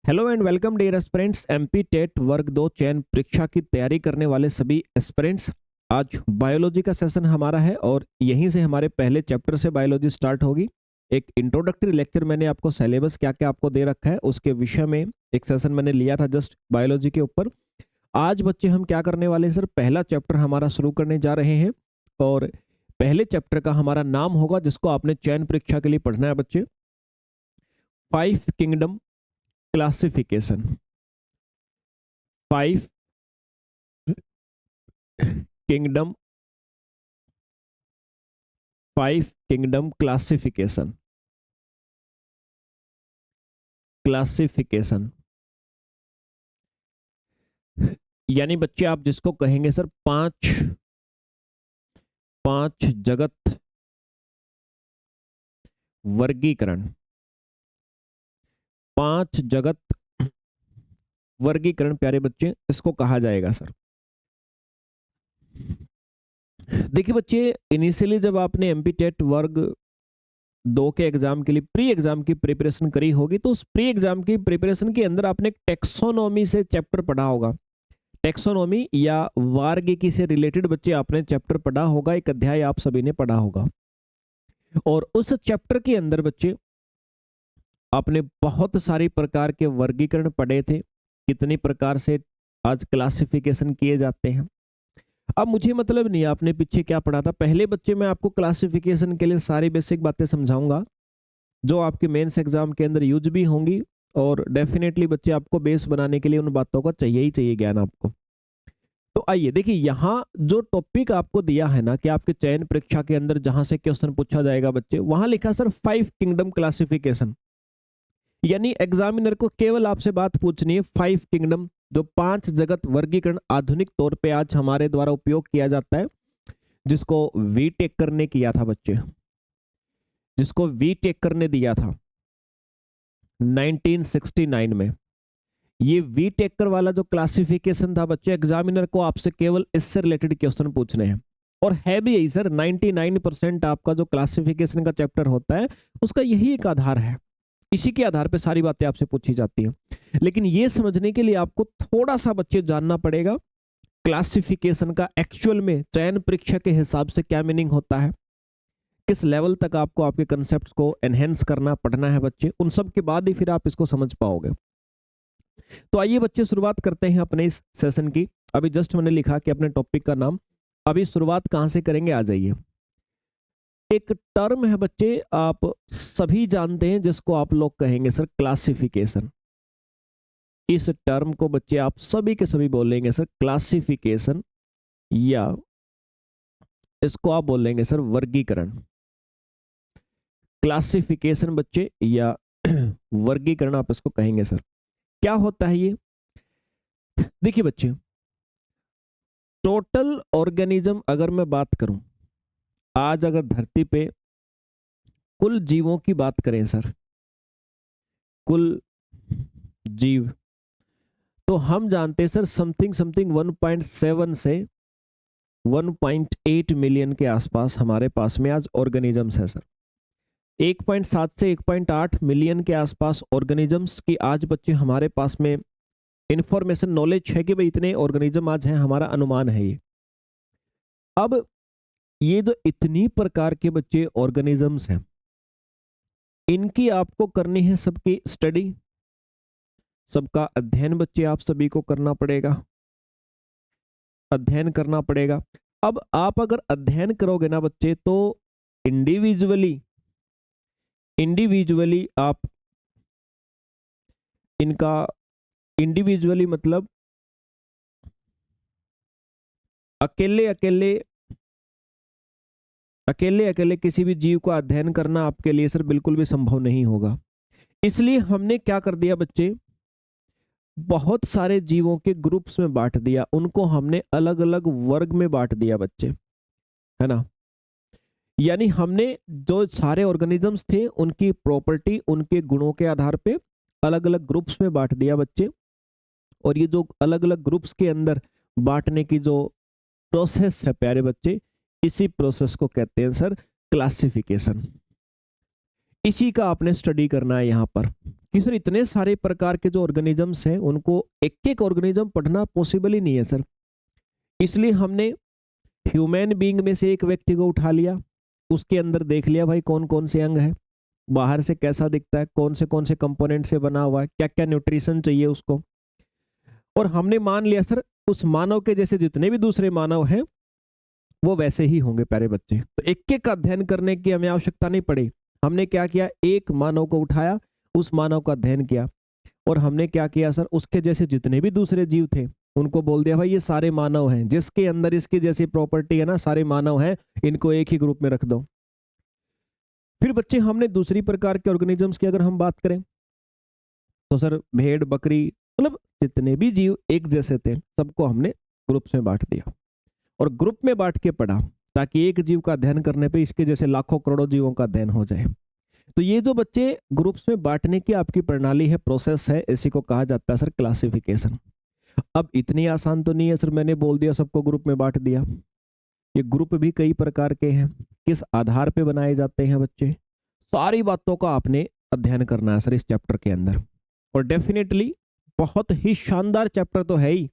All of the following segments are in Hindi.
Hello and welcome dear aspirants. MP TET वर्ग 2 चयन परीक्षा की तैयारी करने वाले सभी एस्पिरेंट्स, आज बायोलॉजी का सेशन हमारा है और यहीं से हमारे पहले चैप्टर से बायोलॉजी स्टार्ट होगी। एक इंट्रोडक्टरी लेक्चर मैंने आपको सिलेबस क्या क्या आपको दे रखा है उसके विषय में एक सेशन मैंने लिया था जस्ट बायोलॉजी के ऊपर। आज बच्चे हम क्या करने वाले हैं सर, पहला चैप्टर हमारा शुरू करने जा रहे हैं और पहले चैप्टर का हमारा नाम होगा जिसको आपने चयन परीक्षा के लिए पढ़ना है बच्चे, 5 kingdom classification. 5 kingdom 5 kingdom classification. यानी बच्चे आप जिसको कहेंगे सर पांच जगत वर्गीकरण। 5 जगत वर्गीकरण प्यारे बच्चे इसको कहा जाएगा सर। देखिए बच्चे, इनिशियली जब आपने एमपी टेट वर्ग 2 के एग्जाम के लिए प्री एग्जाम की प्रिपरेशन करी होगी तो उस प्री एग्जाम की प्रिपरेशन के अंदर आपने टेक्सोनॉमी से चैप्टर पढ़ा होगा। टेक्सोनॉमी या वार्गिकी से रिलेटेड बच्चे आपने चैप्टर पढ़ा होगा, एक अध्याय आप सभी ने पढ़ा होगा और उस चैप्टर के अंदर बच्चे आपने बहुत सारे प्रकार के वर्गीकरण पढ़े थे, कितने प्रकार से आज क्लासिफिकेशन किए जाते हैं। अब मुझे मतलब नहीं आपने पीछे क्या पढ़ा था, पहले बच्चे मैं आपको क्लासिफिकेशन के लिए सारी बेसिक बातें समझाऊंगा जो आपके मेंस एग्जाम के अंदर यूज भी होंगी और डेफिनेटली बच्चे आपको बेस बनाने के लिए उन बातों का चाहिए ही चाहिए ज्ञान आपको। तो आइए देखिए, यहाँ जो टॉपिक आपको दिया है ना कि आपके चयन परीक्षा के अंदर जहां से क्वेश्चन पूछा जाएगा बच्चे, वहां लिखा सर 5 किंगडम क्लासिफिकेशन। यानी एग्जामिनर को केवल आपसे बात पूछनी है 5 किंगडम, जो 5 जगत वर्गीकरण आधुनिक तौर पे आज हमारे द्वारा उपयोग किया जाता है, जिसको वीटेक करने किया था बच्चे, जिसको वीटेक करने दिया था 1969 में। ये वीटेकर वाला जो क्लासिफिकेशन था बच्चे, एग्जामिनर को आपसे केवल इससे रिलेटेड क्वेश्चन पूछने हैं और है भी यही सर। 99% आपका जो क्लासिफिकेशन का चैप्टर होता है उसका यही एक आधार है, इसी के आधार पे सारी बातें आपसे पूछी जाती हैं। लेकिन ये समझने के लिए आपको थोड़ा सा बच्चे जानना पड़ेगा क्लासिफिकेशन का एक्चुअल में चयन परीक्षा के हिसाब से क्या मीनिंग होता है, किस लेवल तक आपको आपके कंसेप्ट को एनहेंस करना पड़ना है बच्चे, उन सब के बाद ही फिर आप इसको समझ पाओगे। तो आइए बच्चे शुरुआत करते हैं अपने इस सेशन की। अभी जस्ट मैंने लिखा कि अपने टॉपिक का नाम, अभी शुरुआत कहां से करेंगे, आ जाइए। एक टर्म है बच्चे, आप सभी जानते हैं, जिसको आप लोग कहेंगे सर क्लासिफिकेशन। इस टर्म को बच्चे आप सभी के सभी बोलेंगे सर क्लासिफिकेशन, या इसको आप बोलेंगे सर वर्गीकरण। क्लासिफिकेशन बच्चे या वर्गीकरण आप इसको कहेंगे सर। क्या होता है ये, देखिए बच्चे, टोटल ऑर्गेनिज्म अगर मैं बात करूं, आज अगर धरती पे कुल जीवों की बात करें सर, कुल जीव, तो हम जानते हैं सर समथिंग 1.7 से 1.8 मिलियन के आसपास हमारे पास में आज ऑर्गेनिजम्स है सर। 1.7 से 1.8 मिलियन के आसपास ऑर्गेनिजम्स की आज बच्चे हमारे पास में इंफॉर्मेशन नॉलेज है कि भाई इतने ऑर्गेनिज्म आज हैं, हमारा अनुमान है ये। अब ये जो इतनी प्रकार के बच्चे ऑर्गेनिजम्स हैं, इनकी आपको करनी है सबकी स्टडी, सबका अध्ययन बच्चे आप सभी को करना पड़ेगा, अध्ययन करना पड़ेगा। अब आप अगर अध्ययन करोगे ना बच्चे तो इंडिविजुअली आप इनका, इंडिविजुअली मतलब अकेले अकेले किसी भी जीव का अध्ययन करना आपके लिए सर बिल्कुल भी संभव नहीं होगा। इसलिए हमने क्या कर दिया बच्चे, बहुत सारे जीवों के ग्रुप्स में बांट दिया, उनको हमने अलग अलग वर्ग में बांट दिया बच्चे, है ना। यानी हमने जो सारे ऑर्गेनिजम्स थे उनकी प्रॉपर्टी, उनके गुणों के आधार पे अलग अलग ग्रुप्स में बांट दिया बच्चे। और ये जो अलग अलग ग्रुप्स के अंदर बांटने की जो प्रोसेस है प्यारे बच्चे, इसी प्रोसेस को कहते हैं सर क्लासिफिकेशन। इसी का आपने स्टडी करना है यहाँ पर कि सर इतने सारे प्रकार के जो ऑर्गेनिजम्स हैं उनको एक एक ऑर्गेनिज्म पढ़ना पॉसिबल ही नहीं है सर। इसलिए हमने ह्यूमन बीइंग में से एक व्यक्ति को उठा लिया, उसके अंदर देख लिया भाई कौन कौन से अंग है, बाहर से कैसा दिखता है, कौन से कंपोनेंट से बना हुआ है, क्या क्या न्यूट्रिशन चाहिए उसको, और हमने मान लिया सर उस मानव के जैसे जितने भी दूसरे मानव हैं वो वैसे ही होंगे प्यारे बच्चे। तो एक एक का अध्ययन करने की हमें आवश्यकता नहीं पड़ी। हमने क्या किया, एक मानव को उठाया, उस मानव का अध्ययन किया, और हमने क्या किया सर, उसके जैसे जितने भी दूसरे जीव थे उनको बोल दिया भाई ये सारे मानव हैं, जिसके अंदर इसकी जैसी प्रॉपर्टी है ना, सारे मानव हैं, इनको एक ही ग्रुप में रख दो। फिर बच्चे हमने दूसरी प्रकार के ऑर्गेनिजम्स की अगर हम बात करें तो सर भेड़ बकरी मतलब जितने भी जीव एक जैसे थे सबको हमने ग्रुप्स में बांट दिया, और ग्रुप में बांट के पढ़ा ताकि एक जीव का अध्ययन करने पे इसके जैसे लाखों करोड़ों जीवों का अध्ययन हो जाए। तो ये जो बच्चे ग्रुप्स में बांटने की आपकी प्रणाली है, प्रोसेस है, इसी को कहा जाता है सर क्लासिफिकेशन। अब इतनी आसान तो नहीं है सर मैंने बोल दिया सबको ग्रुप में बांट दिया। ये ग्रुप भी कई प्रकार के हैं, किस आधार पे बनाए जाते हैं बच्चे, सारी बातों का आपने अध्ययन करना है सर इस चैप्टर के अंदर। और डेफिनेटली बहुत ही शानदार चैप्टर तो है ही,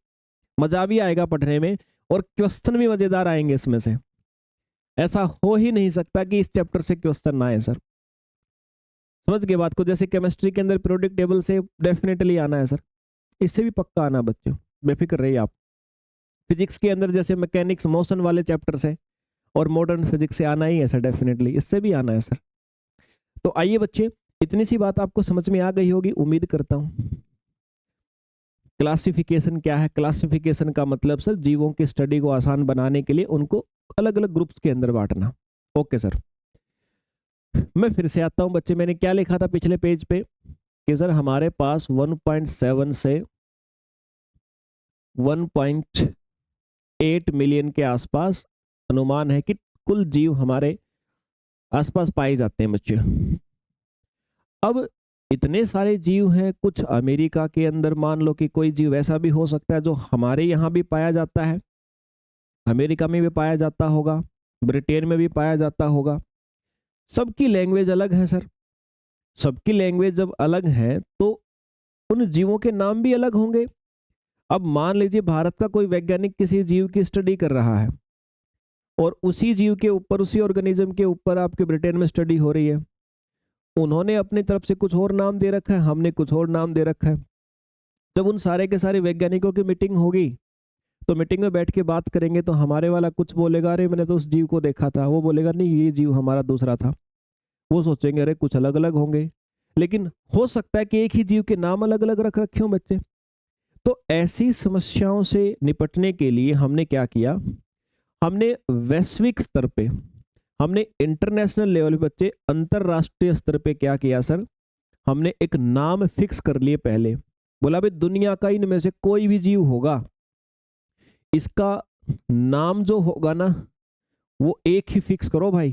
मजा भी आएगा पढ़ने में और क्वेश्चन भी मजेदार आएंगे इसमें से। ऐसा हो ही नहीं सकता कि इस चैप्टर से क्वेश्चन ना आए सर। समझ गए बात को? जैसे केमिस्ट्री के अंदर पीरियोडिक टेबल से डेफिनेटली आना है सर, इससे भी पक्का आना बच्चों, बेफिक्र रहिए आप। फिजिक्स के अंदर जैसे मैकेनिक्स मोशन वाले चैप्टर से और मॉडर्न फिजिक्स से आना ही है सर, डेफिनेटली इससे भी आना है सर। तो आइए बच्चे, इतनी सी बात आपको समझ में आ गई होगी उम्मीद करता हूं। क्लासिफिकेशन क्या है? क्लासिफिकेशन का मतलब सर जीवों की स्टडी को आसान बनाने के लिए उनको अलग अलग ग्रुप्स के अंदर बांटना। ओके सर, मैं फिर से आता हूं बच्चे। मैंने क्या लिखा था पिछले पेज पे कि सर हमारे पास 1.7 से 1.8 मिलियन के आसपास अनुमान है कि कुल जीव हमारे आसपास पाए जाते हैं बच्चे। अब इतने सारे जीव हैं, कुछ अमेरिका के अंदर मान लो कि कोई जीव ऐसा भी हो सकता है जो हमारे यहाँ भी पाया जाता है, अमेरिका में भी पाया जाता होगा, ब्रिटेन में भी पाया जाता होगा। सबकी लैंग्वेज अलग है सर। सबकी लैंग्वेज जब अलग है तो उन जीवों के नाम भी अलग होंगे। अब मान लीजिए भारत का कोई वैज्ञानिक किसी जीव की स्टडी कर रहा है और उसी जीव के ऊपर, उसी ऑर्गेनिज्म के ऊपर आपके ब्रिटेन में स्टडी हो रही है। उन्होंने अपनी तरफ से कुछ और नाम दे रखा है, हमने कुछ और नाम दे रखा है। जब उन सारे के सारे वैज्ञानिकों की मीटिंग होगी तो मीटिंग में बैठ के बात करेंगे तो हमारे वाला कुछ बोलेगा अरे मैंने तो उस जीव को देखा था, वो बोलेगा नहीं ये जीव हमारा दूसरा था। वो सोचेंगे अरे कुछ अलग अलग होंगे, लेकिन हो सकता है कि एक ही जीव के नाम अलग अलग रख रखे हो बच्चे। तो ऐसी समस्याओं से निपटने के लिए हमने क्या किया, हमने वैश्विक स्तर पे, हमने इंटरनेशनल लेवल पे बच्चे, अंतरराष्ट्रीय स्तर पे क्या किया सर, हमने एक नाम फिक्स कर लिए। पहले बोला भाई दुनिया का इनमें से कोई भी जीव होगा, इसका नाम जो होगा ना वो एक ही फिक्स करो भाई।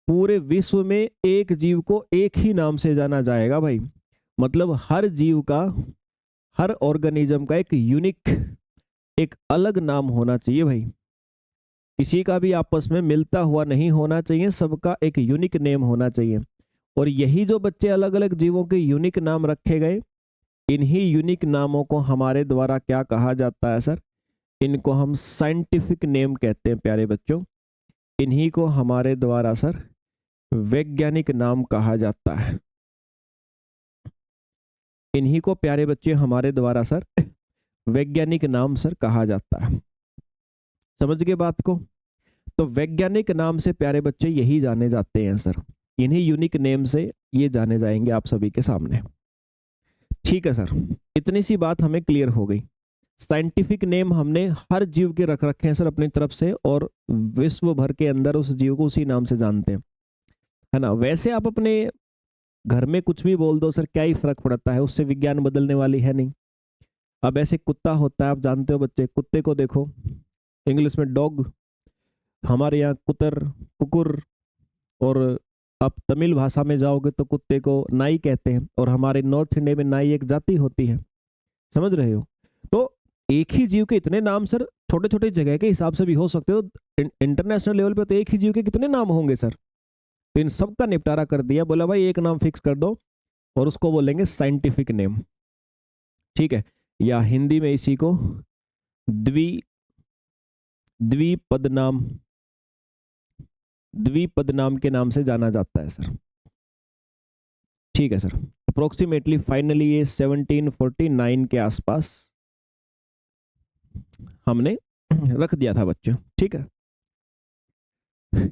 पूरे विश्व में एक जीव को एक ही नाम से जाना जाएगा भाई। मतलब हर जीव का, हर ऑर्गेनिज्म का एक यूनिक, एक अलग नाम होना चाहिए भाई। किसी का भी आपस में मिलता हुआ नहीं होना चाहिए, सबका एक यूनिक नेम होना चाहिए। और यही जो बच्चे अलग अलग जीवों के यूनिक नाम रखे गए, इन्हीं यूनिक नामों को हमारे द्वारा क्या कहा जाता है सर, इनको हम साइंटिफिक नेम कहते हैं प्यारे बच्चों। इन्हीं को हमारे द्वारा सर वैज्ञानिक नाम कहा जाता है। इन्हीं को प्यारे बच्चे हमारे द्वारा सर वैज्ञानिक नाम सर कहा जाता है। समझ गए बात को? तो वैज्ञानिक नाम से प्यारे बच्चे यही जाने जाते हैं सर, इन्हीं यूनिक नेम से ये जाने जाएंगे आप सभी के सामने। ठीक है सर, इतनी सी बात हमें क्लियर हो गई। साइंटिफिक नेम हमने हर जीव के रख रखे हैं सर अपनी तरफ से, और विश्व भर के अंदर उस जीव को उसी नाम से जानते हैं, है ना। वैसे आप अपने घर में कुछ भी बोल दो सर, क्या ही फर्क पड़ता है, उससे विज्ञान बदलने वाली है नहीं। अब ऐसे कुत्ता होता है, आप जानते हो बच्चे, कुत्ते को देखो इंग्लिश में डॉग, हमारे यहाँ कुतर, कुकुर, और आप तमिल भाषा में जाओगे तो कुत्ते को नाई कहते हैं, और हमारे नॉर्थ इंडिया में नाई एक जाति होती है। समझ रहे हो? तो एक ही जीव के इतने नाम सर छोटे छोटे जगह के हिसाब से भी हो सकते हो, इंटरनेशनल लेवल पे तो एक ही जीव के कितने नाम होंगे सर। तो इन सब का निपटारा कर दिया, बोला भाई एक नाम फिक्स कर दो और उसको बोलेंगे साइंटिफिक नेम, ठीक है, या हिंदी में इसी को द्विपद नाम के नाम से जाना जाता है सर। ठीक है सर, अप्रोक्सीमेटली फाइनली ये 1749 के आसपास हमने रख दिया था बच्चे, ठीक है।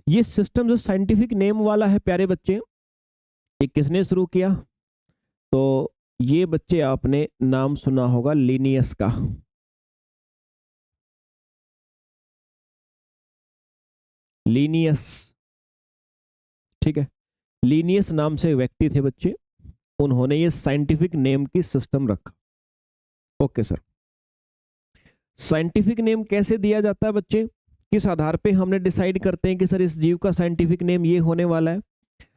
ये सिस्टम जो साइंटिफिक नेम वाला है प्यारे बच्चे, ये किसने शुरू किया? तो ये बच्चे आपने नाम सुना होगा लिनियस का। लीनियस, ठीक है, लीनियस नाम से व्यक्ति थे बच्चे, उन्होंने ये साइंटिफिक नेम की सिस्टम रखा। ओके सर, साइंटिफिक नेम कैसे दिया जाता है बच्चे? किस आधार पे हमने डिसाइड करते हैं कि सर इस जीव का साइंटिफिक नेम ये होने वाला है?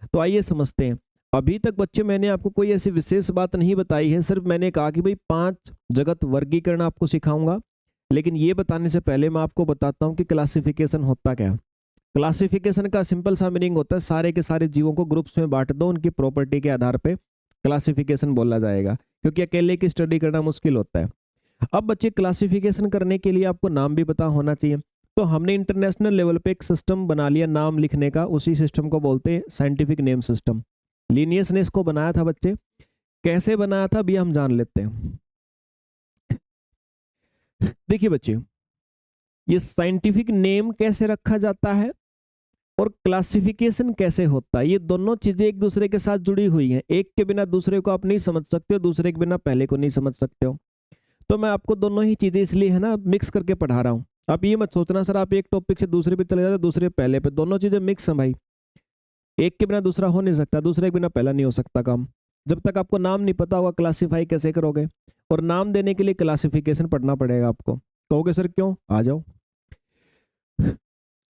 तो आइए समझते हैं। अभी तक बच्चे मैंने आपको कोई ऐसी विशेष बात नहीं बताई है, सिर्फ मैंने कहा कि भाई 5 जगत वर्गीकरण आपको सिखाऊंगा, लेकिन ये बताने से पहले मैं आपको बताता हूं कि क्लासिफिकेशन होता क्या है। क्लासिफिकेशन का सिंपल सा मीनिंग होता है सारे के सारे जीवों को ग्रुप्स में बांट दो, उनकी प्रॉपर्टी के आधार पे क्लासिफिकेशन बोला जाएगा, क्योंकि अकेले की स्टडी करना मुश्किल होता है। अब बच्चे क्लासिफिकेशन करने के लिए आपको नाम भी पता होना चाहिए, तो हमने इंटरनेशनल लेवल पे एक सिस्टम बना लिया नाम लिखने का, उसी सिस्टम को बोलते हैं साइंटिफिक नेम सिस्टम। लिनियस ने इसको बनाया था बच्चे, कैसे बनाया था अभी हम जान लेते हैं। देखिए बच्चे, ये साइंटिफिक नेम कैसे रखा जाता है और क्लासिफिकेशन कैसे होता है, ये दोनों चीजें एक दूसरे के साथ जुड़ी हुई हैं। एक के बिना दूसरे को आप नहीं समझ सकते हो, दूसरे के बिना पहले को नहीं समझ सकते हो। तो मैं आपको दोनों ही चीजें इसलिए है ना मिक्स करके पढ़ा रहा हूँ। आप ये मत सोचना सर आप एक टॉपिक से दूसरे पे चले जाते दूसरे पहले पे, दोनों चीजें मिक्स हैं भाई। एक के बिना दूसरा हो नहीं सकता, दूसरे के बिना पहला नहीं हो सकता काम। जब तक आपको नाम नहीं पता होगा क्लासिफाई कैसे करोगे? और नाम देने के लिए क्लासिफिकेशन पढ़ना पड़ेगा आपको। कहोगे सर क्यों? आ जाओ।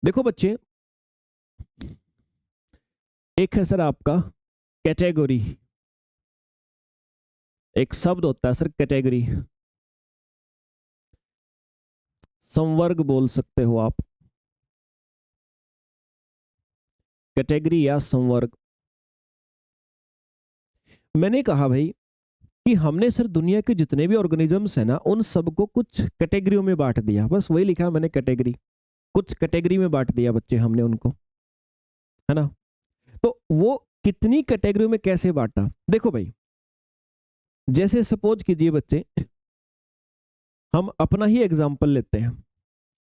देखो बच्चे, एक है सर आपका कैटेगरी, एक शब्द होता है सर कैटेगरी, संवर्ग बोल सकते हो आप, कैटेगरी या संवर्ग। मैंने कहा भाई कि हमने सर दुनिया के जितने भी ऑर्गेनिजम्स हैं ना उन सबको कुछ कैटेगरियों में बांट दिया, बस वही लिखा मैंने कैटेगरी, कुछ कैटेगरी में बांट दिया बच्चे हमने उनको, है ना। तो वो कितनी कैटेगरियों में कैसे बांटा? देखो भाई, जैसे सपोज कीजिए बच्चे, हम अपना ही एग्जाम्पल लेते हैं,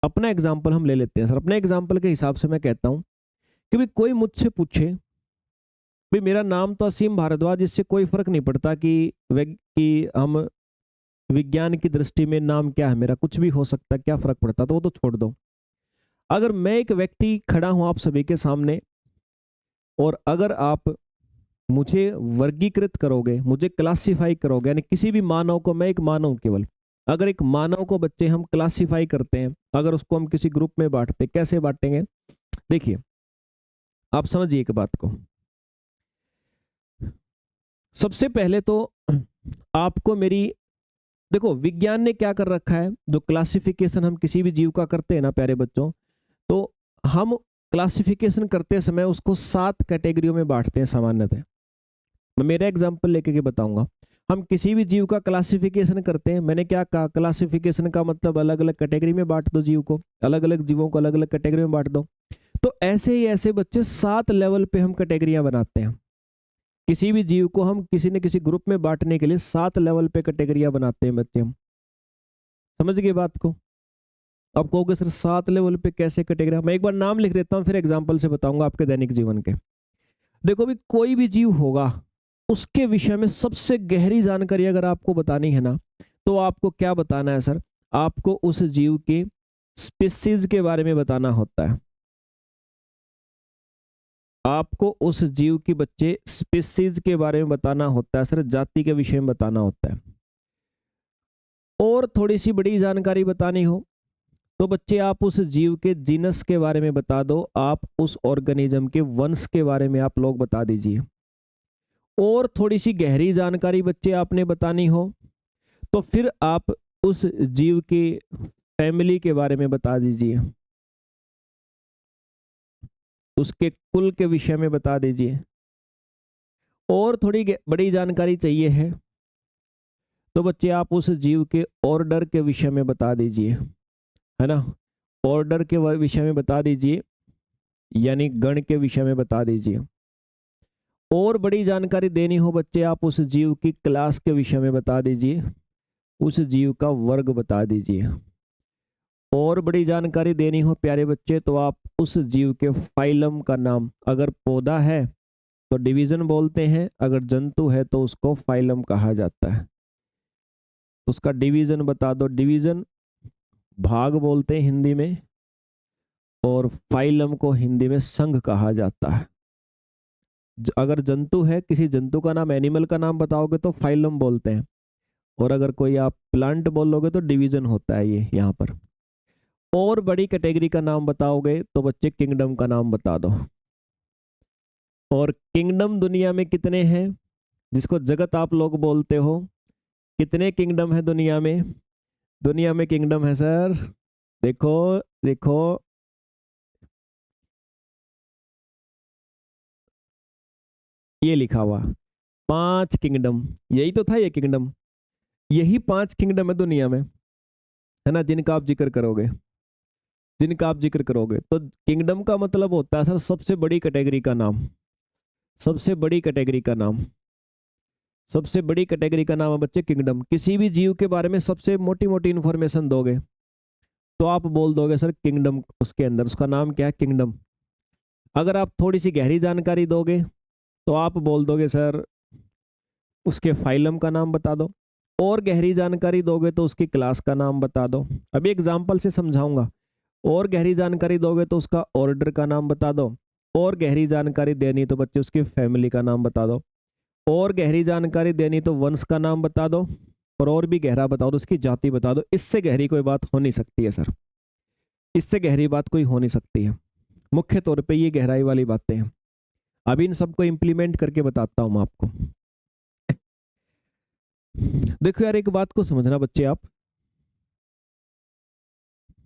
अपना एग्जाम्पल हम ले लेते हैं सर। अपने एग्जाम्पल के हिसाब से मैं कहता हूं कि भाई कोई मुझसे पूछे भाई मेरा नाम तो असीम भारद्वाज, इससे कोई फर्क नहीं पड़ता कि हम विज्ञान की दृष्टि में नाम क्या है मेरा, कुछ भी हो सकता है, क्या फर्क पड़ता, तो वो तो छोड़ दो। अगर मैं एक व्यक्ति खड़ा हूं आप सभी के सामने और अगर आप मुझे वर्गीकृत करोगे, मुझे क्लासिफाई करोगे, यानी किसी भी मानव को, मैं एक मानव केवल, अगर एक मानव को बच्चे हम क्लासिफाई करते हैं, अगर उसको हम किसी ग्रुप में बांटते, कैसे बांटेंगे? देखिए आप समझिए एक बात को। सबसे पहले तो आपको मेरी, देखो विज्ञान ने क्या कर रखा है, जो क्लासिफिकेशन हम किसी भी जीव का करते हैं ना प्यारे बच्चों, तो हम क्लासिफिकेशन करते समय उसको 7 कैटेगरियों में बांटते हैं सामान्यतः। मैं मेरा एग्जांपल लेके के बताऊंगा। हम किसी भी जीव का क्लासिफिकेशन करते हैं, मैंने क्या कहा, क्लासिफिकेशन का मतलब अलग अलग कैटेगरी में बांट दो जीव को, अलग अलग जीवों को अलग अलग कैटेगरी में बांट दो। तो ऐसे ही ऐसे बच्चे 7 लेवल पे हम कैटेगरियां बनाते हैं। किसी भी जीव को हम किसी न किसी ग्रुप में बांटने के लिए 7 लेवल पे कैटेगरियां बनाते हैं बच्चे। हम समझ गए बात को? अब कहोगे सर 7 लेवल पे कैसे कैटेगरी? मैं एक बार नाम लिख देता हूँ फिर एग्जाम्पल से बताऊंगा आपके दैनिक जीवन के। देखो भी कोई भी जीव होगा उसके विषय में सबसे गहरी जानकारी अगर आपको बतानी है ना, तो आपको क्या बताना है सर? आपको उस जीव के स्पीसीज के बारे में बताना होता है। आपको उस जीव की बच्चे स्पीसीज के बारे में बताना होता है सर, जाति के विषय में बताना होता है। और थोड़ी सी बड़ी जानकारी बतानी हो तो बच्चे आप उस जीव के जीनस के बारे में बता दो, आप उस ऑर्गेनिज्म के वंश के बारे में आप लोग बता दीजिए। और थोड़ी सी गहरी जानकारी बच्चे आपने बतानी हो तो फिर आप उस जीव की फैमिली के बारे में बता दीजिए। उसके कुल के विषय में बता दीजिए। और थोड़ी बड़ी जानकारी चाहिए है तो बच्चे आप उस जीव के ऑर्डर के विषय में बता दीजिए, है ना, ऑर्डर के विषय में बता दीजिए, यानी गण के विषय में बता दीजिए। और बड़ी जानकारी देनी हो बच्चे आप उस जीव की क्लास के विषय में बता दीजिए, उस जीव का वर्ग बता दीजिए। और बड़ी जानकारी देनी हो प्यारे बच्चे तो आप उस जीव के फाइलम का नाम, अगर पौधा है तो डिवीजन बोलते हैं, अगर जंतु है तो उसको फाइलम कहा जाता है, उसका डिवीजन बता दो। डिवीजन भाग बोलते हैं हिंदी में, और फाइलम को हिंदी में संघ कहा जाता है। अगर जंतु है, किसी जंतु का नाम, एनिमल का नाम बताओगे तो फाइलम बोलते हैं, और अगर कोई आप प्लांट बोलोगे तो डिवीजन होता है ये यहाँ पर। और बड़ी कैटेगरी का नाम बताओगे तो बच्चे किंगडम का नाम बता दो। और किंगडम दुनिया में कितने हैं, जिसको जगत आप लोग बोलते हो, कितने किंगडम है दुनिया में? दुनिया में किंगडम है सर, देखो देखो, ये लिखा हुआ 5 किंगडम, यही तो था ये किंगडम, यही 5 किंगडम है दुनिया में, है ना, जिनका आप जिक्र करोगे, जिनका आप जिक्र करोगे। तो किंगडम का मतलब होता है सर सबसे बड़ी कैटेगरी का नाम, सबसे बड़ी कैटेगरी का नाम, सबसे बड़ी कैटेगरी का नाम है बच्चे किंगडम। किसी भी जीव के बारे में सबसे मोटी मोटी इंफॉर्मेशन दोगे तो आप बोल दोगे सर किंगडम, उसके अंदर उसका नाम क्या है, किंगडम। अगर आप थोड़ी सी गहरी जानकारी दोगे तो आप बोल दोगे सर उसके फाइलम का नाम बता दो। और गहरी जानकारी दोगे तो उसकी क्लास का नाम बता दो। अभी एग्जाम्पल से समझाऊंगा। और गहरी जानकारी दोगे तो उसका ऑर्डर का नाम बता दो। और गहरी जानकारी देनी तो बच्चे उसकी फैमिली का नाम बता दो। और गहरी जानकारी देनी तो वंश का नाम बता दो। और भी गहरा बताओ तो उसकी जाति बता दो। इससे गहरी कोई बात हो नहीं सकती है सर, इससे गहरी बात कोई हो नहीं सकती है। मुख्य तौर पे ये गहराई वाली बातें हैं। अभी इन सबको इम्प्लीमेंट करके बताता हूं मैं आपको। देखो यार, एक बात को समझना बच्चे आप,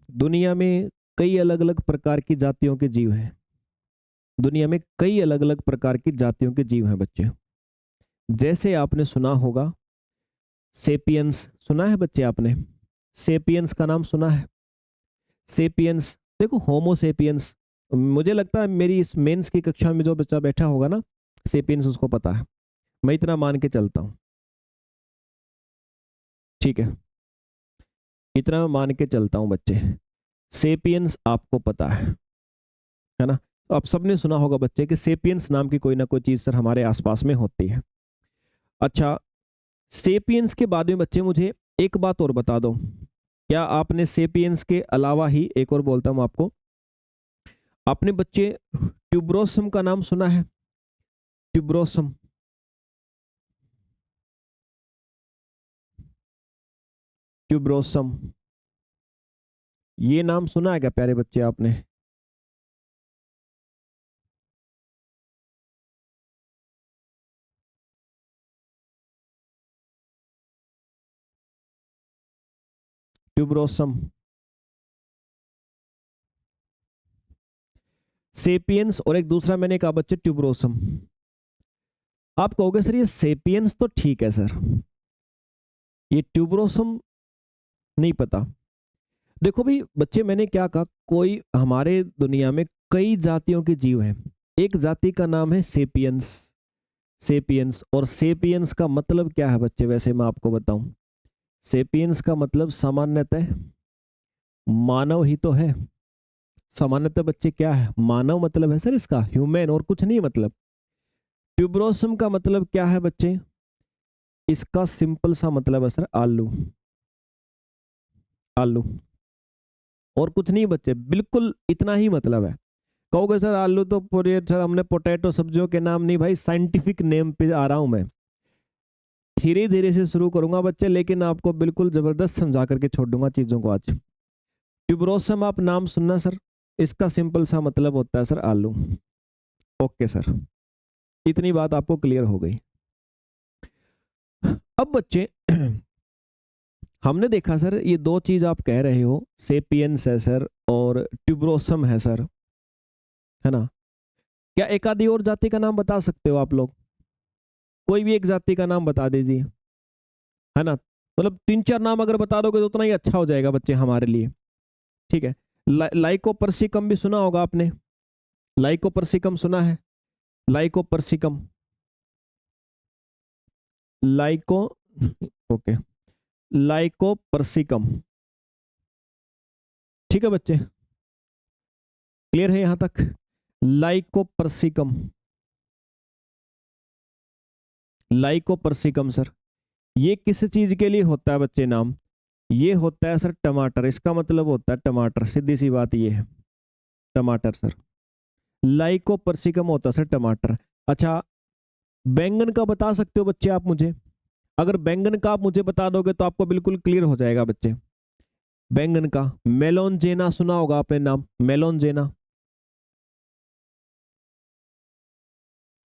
दुनिया में कई अलग अलग प्रकार की जातियों के जीव हैं। दुनिया में कई अलग अलग प्रकार की जातियों के जीव हैं बच्चे। जैसे आपने सुना होगा सेपियंस, सुना है बच्चे आपने? सेपियंस का नाम सुना है? सेपियंस, देखो होमो सेपियंस, मुझे लगता है मेरी इस मेंस की कक्षा में जो बच्चा बैठा होगा ना, सेपियंस उसको पता है, मैं इतना मान के चलता हूं, ठीक है, इतना मैं मान के चलता हूं बच्चे। सेपियंस आपको पता है ना? तो आप सबने सुना होगा बच्चे कि सेपियंस नाम की कोई ना कोई चीज सर हमारे आसपास में होती है। अच्छा, सेपियंस के बाद में बच्चे मुझे एक बात और बता दो, क्या आपने सेपियंस के अलावा ही, एक और बोलता हूं आपको, आपने बच्चे ट्यूबरोसम का नाम सुना है? ट्यूबरोसम, ट्यूबरोसम, ये नाम सुना है क्या प्यारे बच्चे आपने? ट्यूबरोसम, सेपियंस और एक दूसरा मैंने कहा बच्चे ट्यूबरोसम। आप कहोगे सर ये सेपियंस तो ठीक है सर, ये ट्यूबरोसम नहीं पता। देखो भाई बच्चे, मैंने क्या कहा, कोई हमारे दुनिया में कई जातियों के जीव हैं। एक जाति का नाम है सेपियंस, सेपियंस। और सेपियंस का मतलब क्या है बच्चे, वैसे मैं आपको बताऊं, सेपियंस का मतलब सामान्यतः मानव ही तो है। सामान्यतः बच्चे क्या है, मानव मतलब है सर इसका, ह्यूमन, और कुछ नहीं मतलब। ट्यूबरोसम का मतलब क्या है बच्चे, इसका सिंपल सा मतलब है सर आलू, आलू, और कुछ नहीं बच्चे, बिल्कुल इतना ही मतलब है। कहोगे सर आलू तो पूरे, सर हमने पोटैटो सब्जियों के नाम नहीं, भाई साइंटिफिक नेम पे आ रहा हूं मैं, धीरे धीरे से शुरू करूंगा बच्चे, लेकिन आपको बिल्कुल जबरदस्त समझा करके छोड़ दूंगा चीजों को आज। ट्यूबरोसम आप नाम सुनना सर, इसका सिंपल सा मतलब होता है सर आलू। ओके सर, इतनी बात आपको क्लियर हो गई। अब बच्चे हमने देखा सर ये दो चीज आप कह रहे हो, सेपियंस है सर और ट्यूबरोसम है सर, है ना? क्या एक आधी और जाति का नाम बता सकते हो आप लोग? कोई भी एक जाति का नाम बता दीजिए, है ना। मतलब 3-4 नाम अगर बता दोगे तो उतना ही अच्छा हो जाएगा बच्चे हमारे लिए, ठीक है। लाइकोपर्सिकम भी सुना होगा आपने, लाइकोपर्सिकम सुना है? लाइकोपर्सिकम, लाइको ओके, लाइकोपर्सिकम, ठीक है बच्चे, क्लियर है यहां तक? लाइकोपर्सिकम, लाइकोपर्सिकम सर, ये किस चीज के लिए होता है बच्चे नाम? ये होता है सर टमाटर, इसका मतलब होता है टमाटर, सीधी सी बात ये है, टमाटर सर। लाइकोपर्सिकम होता है सर टमाटर। अच्छा, बैंगन का बता सकते हो बच्चे आप मुझे? अगर बैंगन का आप मुझे बता दोगे तो आपको बिल्कुल क्लियर हो जाएगा बच्चे। बैंगन का मेलोनजेना सुना होगा आपने नाम, मेलोनजेना,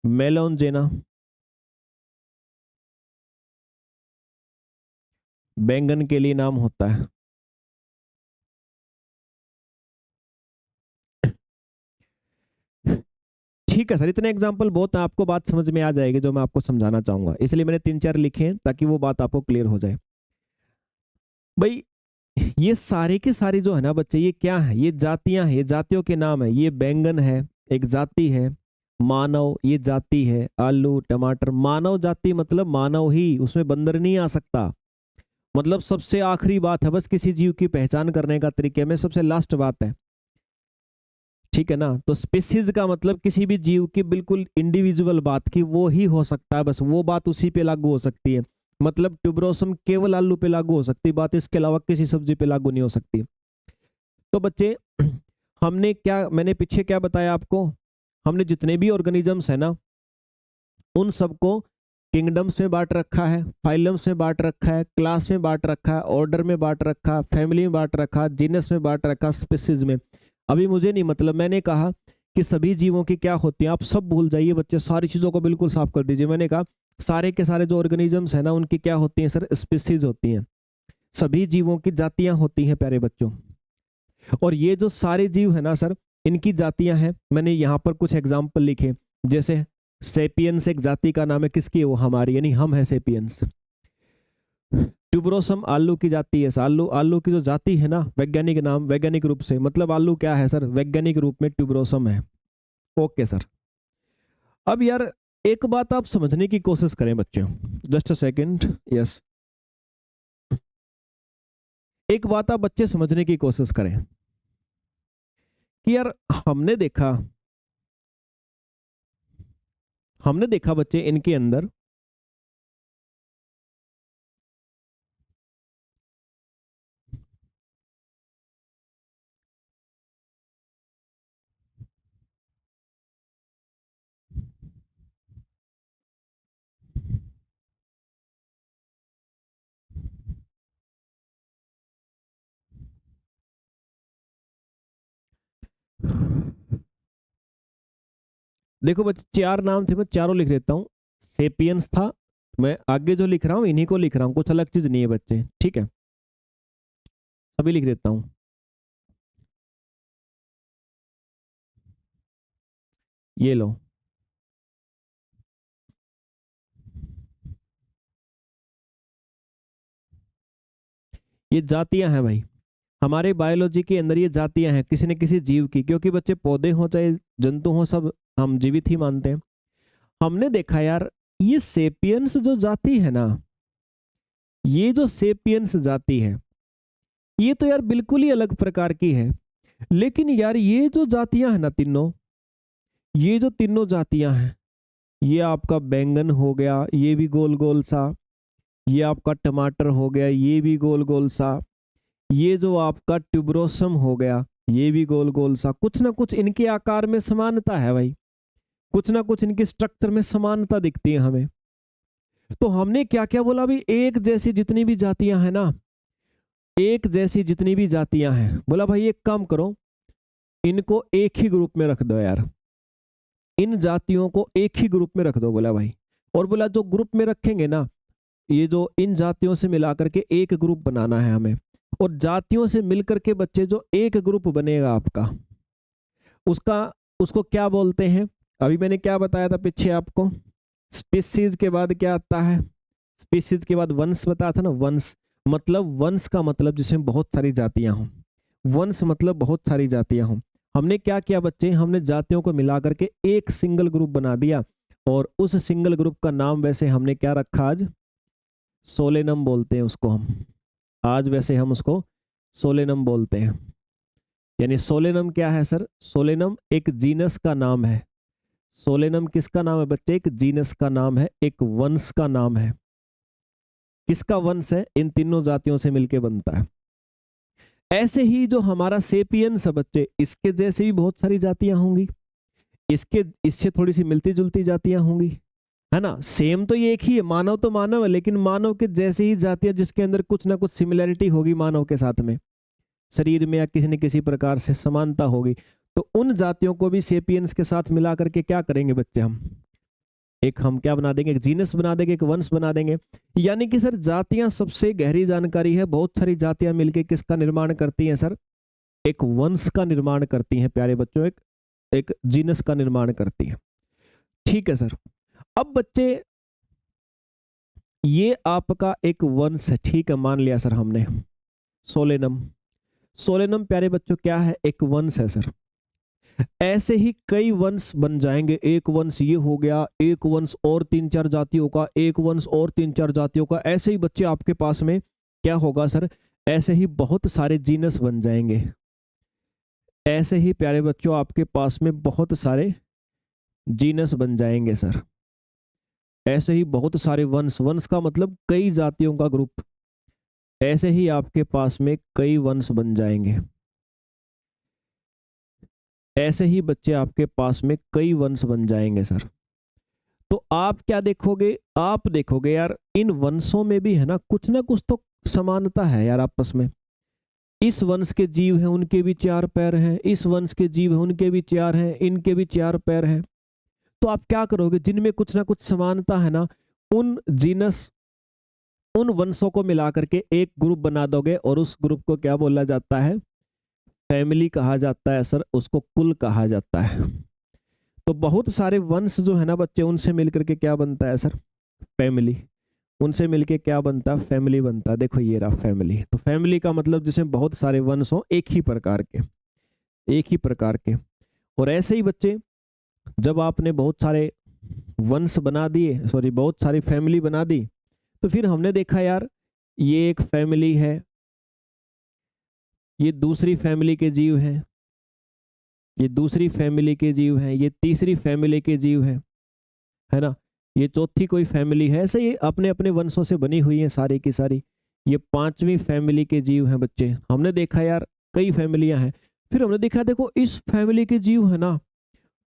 मेलोनजेना, बैंगन के लिए नाम होता है। ठीक है सर, इतने एग्जाम्पल बहुत है, आपको बात समझ में आ जाएगी जो मैं आपको समझाना चाहूंगा, इसलिए मैंने 3-4 लिखे हैं ताकि वो बात आपको क्लियर हो जाए। भाई ये सारे के सारे जो है ना बच्चे, ये क्या है? ये जातियां हैं, ये जातियों के नाम है। ये बैंगन है, एक जाति है। मानव, ये जाति है। आलू, टमाटर, मानव जाति मतलब मानव ही, उसमें बंदर नहीं आ सकता। मतलब सबसे आखिरी बात है बस किसी जीव की पहचान करने का तरीके में, सबसे लास्ट बात है, ठीक है ना। तो स्पीसीज का मतलब किसी भी जीव की बिल्कुल इंडिविजुअल बात की, वो ही हो सकता है, बस वो बात उसी पे लागू हो सकती है। मतलब ट्यूबरोसम केवल आलू पे लागू हो सकती बात, इसके अलावा किसी सब्जी पे लागू नहीं हो सकती। तो बच्चे हमने क्या, मैंने पीछे क्या बताया आपको, हमने जितने भी ऑर्गेनिजम्स है ना उन सबको किंगडम्स में बांट रखा है, फाइलम्स में बांट रखा है, क्लास में बांट रखा है, ऑर्डर में बांट रखा, फैमिली में बांट रखा, जीनस में बांट रखा, स्पीसीज में। अभी मुझे नहीं मतलब, मैंने कहा कि सभी जीवों की क्या होती है, आप सब भूल जाइए बच्चे, सारी चीजों को बिल्कुल साफ कर दीजिए। मैंने कहा सारे के सारे जो ऑर्गेनिजम्स है ना उनकी क्या होती हैं सर? स्पीसीज होती हैं। सभी जीवों की जातियां होती हैं प्यारे बच्चों। और ये जो सारे जीव है ना सर, इनकी जातियां हैं। मैंने यहाँ पर कुछ एग्जाम्पल लिखे, जैसे सेपियंस एक जाति का नाम है, किसकी है वो? हमारी, यानी हम है सेपियंस। ट्यूबरोसम आलू की जाति है। आलू, आलू की जो जाति है ना, वैज्ञानिक नाम, वैज्ञानिक रूप से मतलब आलू क्या है सर? वैज्ञानिक रूप में ट्यूबरोसम है। Okay sir. अब यार एक बात आप समझने की कोशिश करें बच्चों, जस्ट अ सेकंड, यस। एक बात आप बच्चे समझने की कोशिश करें कि यार हमने देखा बच्चे इनके अंदर देखो बच्चे 4 नाम थे, मैं चारों लिख देता हूँ। सेपियंस था, मैं आगे जो लिख रहा हूँ इन्हीं को लिख रहा हूँ, कुछ अलग चीज नहीं है बच्चे, ठीक है। अभी लिख देता हूँ। ये लो, ये जातियां हैं भाई, हमारे बायोलॉजी के अंदर ये जातियां हैं किसी न किसी जीव की, क्योंकि बच्चे पौधे हो चाहे जंतु हो, सब हम जीवित ही मानते हैं। हमने देखा यार, ये सेपियंस जो जाति है ना, ये जो सेपियंस जाति है, ये तो यार बिल्कुल ही अलग प्रकार की है। लेकिन यार ये जो जातियां हैं ना तीनों, ये जो तीनों जातियां हैं, ये आपका बैंगन हो गया, ये भी गोल गोल सा, ये आपका टमाटर हो गया, ये भी गोल गोल सा, ये जो आपका ट्यूबरोसम हो गया, ये भी गोल गोल सा, कुछ ना कुछ इनके आकार में समानता है भाई, कुछ ना कुछ इनके स्ट्रक्चर में समानता दिखती है हमें। तो हमने क्या क्या बोला अभी, एक जैसी जितनी भी जातियां हैं ना, एक जैसी जितनी भी जातियां हैं, बोला भाई एक काम करो, इनको एक ही ग्रुप में रख दो यार, इन जातियों को एक ही ग्रुप में रख दो, बोला भाई। और बोला जो ग्रुप में रखेंगे ना, ये जो इन जातियों से मिलाकर के एक ग्रुप बनाना है हमें। और जातियों से मिलकर के बच्चे जो एक ग्रुप बनेगा आपका, उसका उसको क्या बोलते हैं? अभी मैंने क्या बताया था पीछे आपको, स्पीसीज के बाद क्या आता है, स्पीसीज के बाद वंश बताया था ना। वंश मतलब, वंश का मतलब जिसमें बहुत सारी जातियां हों, वंश मतलब बहुत सारी जातियां हों। हमने क्या किया बच्चे, हमने जातियों को मिला करके एक सिंगल ग्रुप बना दिया, और उस सिंगल ग्रुप का नाम वैसे हमने क्या रखा आज, सोलेनम बोलते हैं उसको हम। आज वैसे हम उसको सोलेनम बोलते हैं। यानी सोलेनम क्या है सर, सोलेनम एक जीनस का नाम है। सोलेनम किसका नाम है बच्चे, एक जीनस का नाम है, एक वंश का नाम है। किसका वंश है, इन तीनों जातियों से मिलके बनता है। ऐसे ही जो हमारा सेपियंस है बच्चे, इसके जैसे भी बहुत सारी जातियां होंगी, इसके इससे थोड़ी सी मिलती जुलती जातियां होंगी, है ना। सेम तो ये एक ही है, मानव तो मानव है, लेकिन मानव के जैसे ही जातियां जिसके अंदर कुछ ना कुछ सिमिलैरिटी होगी मानव के साथ में, शरीर में या किसी न किसी प्रकार से समानता होगी। तो उन जातियों को भी सेपियंस के साथ मिला करके क्या करेंगे बच्चे, हम क्या बना देंगे, एक जीनस बना देंगे, एक वंश बना देंगे। यानी कि सर जातियां सबसे गहरी जानकारी है, बहुत सारी जातियां मिलके किसका निर्माण करती हैं सर, एक वंश का निर्माण करती हैं प्यारे बच्चों, एक जीनस का निर्माण करती हैं। ठीक है सर। अब बच्चे ये आपका एक वंश है, ठीक है, मान लिया सर हमने, सोलेनम। सोलेनम प्यारे बच्चों क्या है, एक वंश है सर। ऐसे ही कई वंश बन जाएंगे, एक वंश ये हो गया, एक वंश और 3-4 जातियों का, एक वंश और 3-4 जातियों का। ऐसे ही बच्चे आपके पास में क्या होगा सर, ऐसे ही बहुत सारे जीनस बन जाएंगे। ऐसे ही प्यारे बच्चों आपके पास में बहुत सारे जीनस बन जाएंगे सर। ऐसे ही बहुत सारे वंश, वंश का मतलब कई जातियों का ग्रुप, ऐसे ही आपके पास में कई वंश बन जाएंगे। ऐसे ही बच्चे आपके पास में कई वंश बन जाएंगे सर। तो आप क्या देखोगे, आप देखोगे यार इन वंशों में भी है ना कुछ तो समानता है यार आपस में। इस वंश के जीव हैं, उनके भी 4 पैर हैं, इस वंश के जीव हैं, उनके भी 4 हैं, इनके भी 4 पैर हैं। तो आप क्या करोगे, जिनमें कुछ ना कुछ समानता है ना, उन जीनस, उन वंशों को मिला करके एक ग्रुप बना दोगे, और उस ग्रुप को क्या बोला जाता है, फैमिली कहा जाता है सर, उसको कुल कहा जाता है। तो बहुत सारे वंश जो है ना बच्चे, उनसे मिलकर के क्या बनता है सर, फैमिली। उनसे मिलके क्या बनता है, फैमिली बनता है। देखो ये रहा फैमिली। तो फैमिली का मतलब जिसमें बहुत सारे वंश हो, एक ही प्रकार के, एक ही प्रकार के। और ऐसे ही बच्चे जब आपने बहुत सारे वंश बना दिए, सॉरी बहुत सारी फैमिली बना दी, तो फिर हमने देखा यार ये एक फैमिली है, ये दूसरी फैमिली के जीव हैं, ये दूसरी फैमिली के जीव हैं, ये तीसरी फैमिली के जीव हैं, है ना, ये चौथी कोई फैमिली है। ऐसे ही अपने अपने वंशों से बनी हुई है सारी की सारी। ये 5वीं फैमिली के जीव हैं बच्चे। हमने देखा यार कई फैमिलियां हैं। फिर हमने देखा देखो इस फैमिली के जीव है ना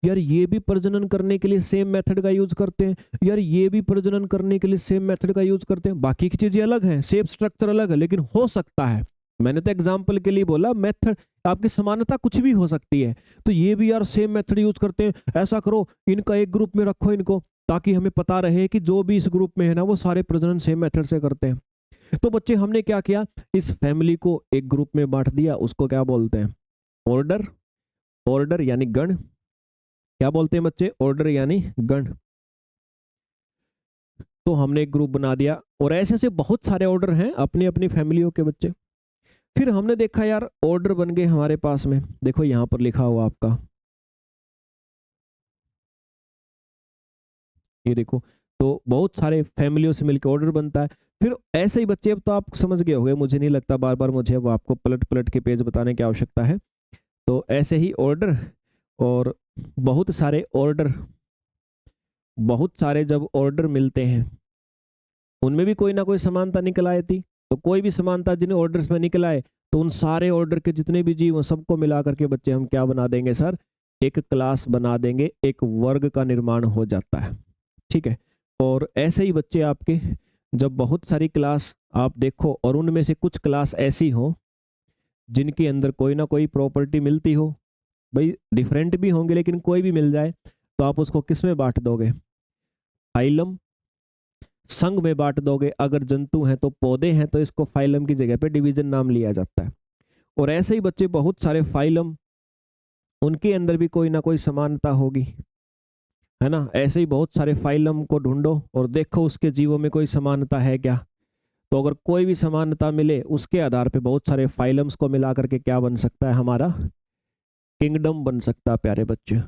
यार, ये भी प्रजनन करने के लिए सेम मेथड का यूज करते हैं, यार ये भी प्रजनन करने के लिए सेम मेथड का यूज करते हैं। बाकी की चीजें अलग हैं, शेप स्ट्रक्चर अलग है, लेकिन हो सकता है, मैंने तो एग्जाम्पल के लिए बोला, मेथड आपकी समानता कुछ भी हो सकती है। तो ये भी यार सेम मेथड यूज करते हैं, ऐसा करो इनका एक ग्रुप में रखो इनको, ताकि हमें पता रहे कि जो भी इस ग्रुप में है ना वो सारे प्रजनन सेम मेथड से करते हैं। तो बच्चे हमने क्या किया, इस फैमिली को एक ग्रुप में बांट दिया, उसको क्या बोलते हैं, ऑर्डर। ऑर्डर यानी गण। क्या बोलते हैं बच्चे, ऑर्डर यानी गण। तो हमने एक ग्रुप बना दिया, और ऐसे से बहुत सारे ऑर्डर हैं अपनी अपनी फैमिलियों के बच्चे। फिर हमने देखा यार ऑर्डर बन गए हमारे पास में, देखो यहां पर लिखा हुआ आपका, ये देखो। तो बहुत सारे फैमिलियों से मिलकर ऑर्डर बनता है। फिर ऐसे ही बच्चे, अब तो आप समझ गए होंगे, मुझे नहीं लगता बार बार मुझे अब आपको पलट पलट के पेज बताने की आवश्यकता है। तो ऐसे ही ऑर्डर, और बहुत सारे ऑर्डर, बहुत सारे जब ऑर्डर मिलते हैं, उनमें भी कोई ना कोई समानता निकल आई थी। तो कोई भी समानता जिन ऑर्डर्स में निकल आए, तो उन सारे ऑर्डर के जितने भी जीव हैं सबको मिला करके बच्चे हम क्या बना देंगे सर, एक क्लास बना देंगे, एक वर्ग का निर्माण हो जाता है। ठीक है। और ऐसे ही बच्चे आपके जब बहुत सारी क्लास आप देखो, और उनमें से कुछ क्लास ऐसी हो जिनके अंदर कोई ना कोई प्रॉपर्टी मिलती हो, भाई डिफरेंट भी होंगे लेकिन कोई भी मिल जाए, तो आप उसको किस में बांट दोगे, फाइलम, संघ में बांट दोगे। अगर जंतु हैं तो पौधे हैं तो इसको फाइलम की जगह पे डिवीजन नाम लिया जाता है। और ऐसे ही बच्चे बहुत सारे फाइलम, उनके अंदर भी कोई ना कोई समानता होगी, है ना। ऐसे ही बहुत सारे फाइलम को ढूंढो और देखो उसके जीवों में कोई समानता है क्या। तो अगर कोई भी समानता मिले उसके आधार पे बहुत सारे फाइलम्स को मिला करके क्या बन सकता है, हमारा किंगडम बन सकता है प्यारे बच्चे,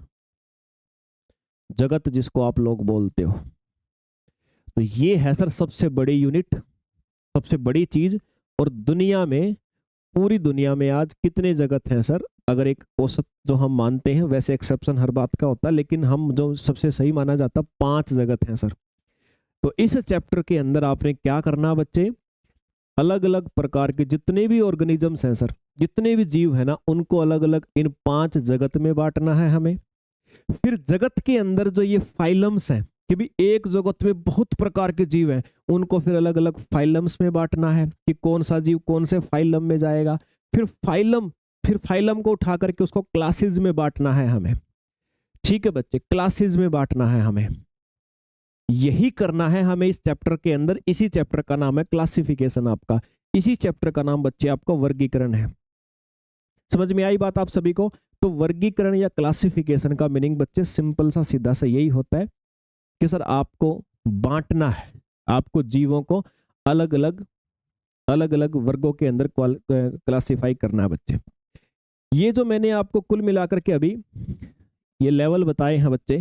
जगत जिसको आप लोग बोलते हो। तो ये है सर सबसे बड़ी यूनिट, सबसे बड़ी चीज। और दुनिया में, पूरी दुनिया में आज कितने जगत हैं सर, अगर एक औसत जो हम मानते हैं, वैसे एक्सेप्शन हर बात का होता है, लेकिन हम जो सबसे सही माना जाता, 5 जगत हैं सर। तो इस चैप्टर के अंदर आपने क्या करना बच्चे, अलग अलग प्रकार के जितने भी ऑर्गेनिजम्स हैं सर, जितने भी जीव है ना, उनको अलग अलग इन 5 जगत में बांटना है हमें। फिर जगत के अंदर जो ये फाइलम्स हैं, कि भी एक जगत में बहुत प्रकार के जीव हैं, उनको फिर अलग अलग फाइलम्स में बांटना है कि कौन सा जीव कौन से फाइलम में जाएगा। फिर फाइलम को उठा करके उसको क्लासेस में बांटना है हमें। ठीक है बच्चे, क्लासेस में बांटना है हमें, यही करना है हमें इस चैप्टर के अंदर। इसी चैप्टर का नाम है क्लासिफिकेशन आपका, इसी चैप्टर का नाम बच्चे आपका वर्गीकरण है। समझ में आई बात आप सभी को। तो वर्गीकरण या क्लासिफिकेशन का मीनिंग बच्चे सिंपल सा सीधा सा यही होता है कि सर आपको बांटना है, आपको जीवों को अलग अलग वर्गों के अंदर क्लासिफाई करना है बच्चे। ये जो मैंने आपको कुल मिलाकर के अभी ये लेवल बताए हैं बच्चे,